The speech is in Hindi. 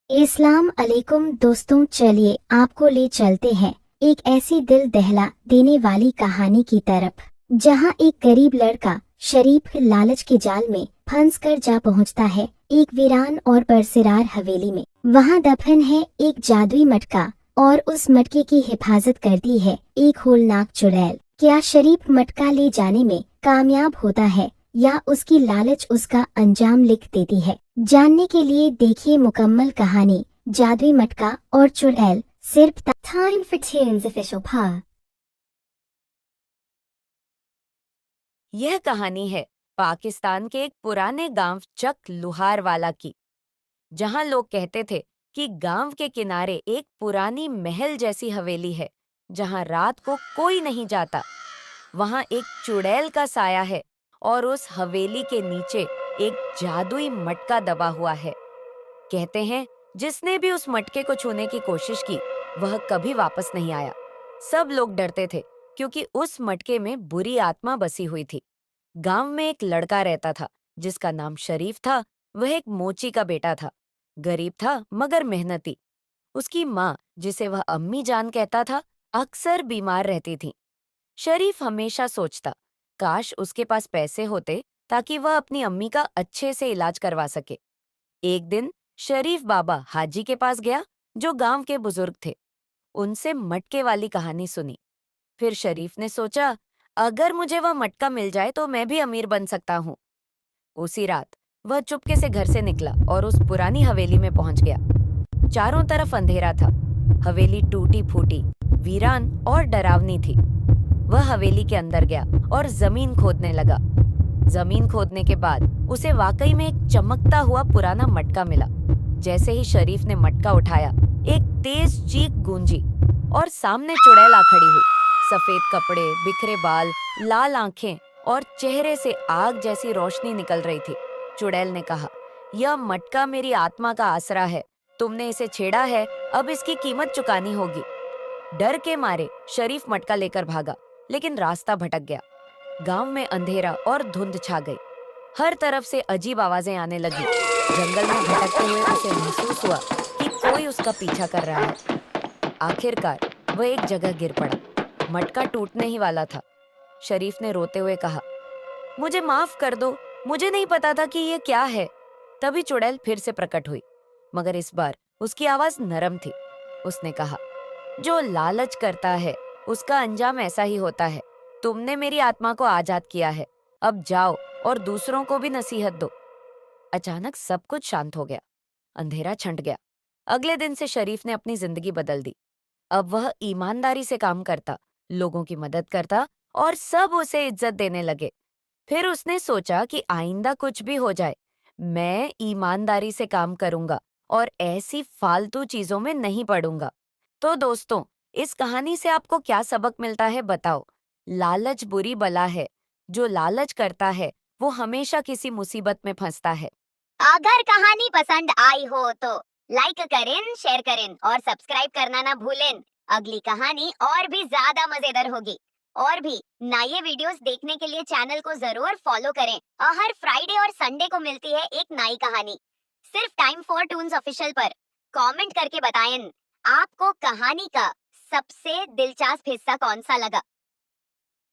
इस्लाम अलैकुम दोस्तों, चलिए आपको ले चलते हैं एक ऐसी दिल दहला देने वाली कहानी की तरफ, जहां एक गरीब लड़का शरीफ लालच के जाल में फंस कर जा पहुंचता है एक वीरान और परसिरार हवेली में। वहां दफन है एक जादुई मटका और उस मटके की हिफाजत करती है एक होलनाक चुड़ैल। क्या शरीफ मटका ले जाने में कामयाब होता है या उसकी लालच उसका अंजाम लिख देती है? जानने के लिए देखिए मुकम्मल कहानी जादुई मटका और चुड़ैल, सिर्फ टाइम फॉर ट्यून्स ऑफिशियल पा। यह कहानी है पाकिस्तान के एक पुराने गांव चक लुहारवाला की, जहां लोग कहते थे कि गांव के किनारे एक पुरानी महल जैसी हवेली है जहां रात को कोई नहीं जाता। वहां एक चुड़ैल का साया है और उस हवेली के नीचे एक जादुई मटका दबा हुआ है। कहते हैं जिसने भी उस मटके को छूने की कोशिश की वह कभी वापस नहीं आया। सब लोग डरते थे क्योंकि उस मटके में बुरी आत्मा बसी हुई थी। गांव में एक लड़का रहता था जिसका नाम शरीफ था। वह एक मोची का बेटा था, गरीब था मगर मेहनती। उसकी माँ, जिसे वह अम्मी जान कहता था, अक्सर बीमार रहती थी। शरीफ हमेशा सोचता, काश उसके पास पैसे होते ताकि वह अपनी अम्मी का अच्छे से इलाज करवा सके। एक दिन शरीफ बाबा हाजी के पास गया, जो गांव के बुजुर्ग थे। उनसे मटके वाली कहानी सुनी। फिर शरीफ ने सोचा, अगर मुझे वह मटका मिल जाए तो मैं भी अमीर बन सकता हूँ। उसी रात वह चुपके से घर से निकला और उस पुरानी हवेली में पहुंच गया। चारों तरफ अंधेरा था। हवेली टूटी फूटी, वीरान और डरावनी थी। वह हवेली के अंदर गया और जमीन खोदने लगा। जमीन खोदने के बाद उसे वाकई में एक चमकता हुआ पुराना मटका मिला। जैसे ही शरीफ ने मटका उठाया, एक तेज चीख गूंजी और सामने चुड़ैल आ खड़ी हुई। सफेद कपड़े, बिखरे बाल, लाल आंखें और चेहरे से आग जैसी रोशनी निकल रही थी। चुड़ैल ने कहा, यह मटका मेरी आत्मा का आसरा है। तुमने इसे छेड़ा है, अब इसकी कीमत चुकानी होगी। डर के मारे शरीफ मटका लेकर भागा, लेकिन रास्ता भटक गया। गांव में अंधेरा और धुंध छा गई। हर तरफ से अजीब आवाजें आने लगी। जंगल में भटकते हुए उसे महसूस हुआ कि कोई उसका पीछा कर रहा है। आखिरकार वह एक जगह गिर पड़ा। मटका टूटने ही वाला था। शरीफ ने रोते हुए कहा, मुझे माफ कर दो, मुझे नहीं पता था कि ये क्या है। तभी चुड़ैल फिर से प्रकट हुई, मगर इस बार उसकी आवाज नरम थी। उसने कहा, जो लालच करता है उसका अंजाम ऐसा ही होता है। तुमने मेरी आत्मा को आजाद किया है, अब जाओ और दूसरों को भी नसीहत दो। अचानक सब कुछ शांत हो गया। अंधेरा छंट गया। अगले दिन से शरीफ ने अपनी जिंदगी बदल दी। अब वह ईमानदारी से काम करता, लोगों की मदद करता और सब उसे इज्जत देने लगे। फिर उसने सोचा कि आइंदा कुछ भी हो जाए, मैं ईमानदारी से काम करूंगा और ऐसी फालतू चीजों में नहीं पड़ूंगा। तो दोस्तों, इस कहानी से आपको क्या सबक मिलता है बताओ? लालच बुरी बला है। जो लालच करता है वो हमेशा किसी मुसीबत में फंसता है। अगर कहानी पसंद आई हो तो लाइक करें, शेयर करें और सब्सक्राइब करना ना भूलें। अगली कहानी और भी ज्यादा मजेदार होगी। और भी नए वीडियोस देखने के लिए चैनल को जरूर फॉलो करें। और हर फ्राइडे और संडे को मिलती है एक नई कहानी, सिर्फ टाइम फॉर टून्स ऑफिशियल पर। कमेंट करके बताएं आपको कहानी का सबसे दिलचस्प हिस्सा कौन सा लगा।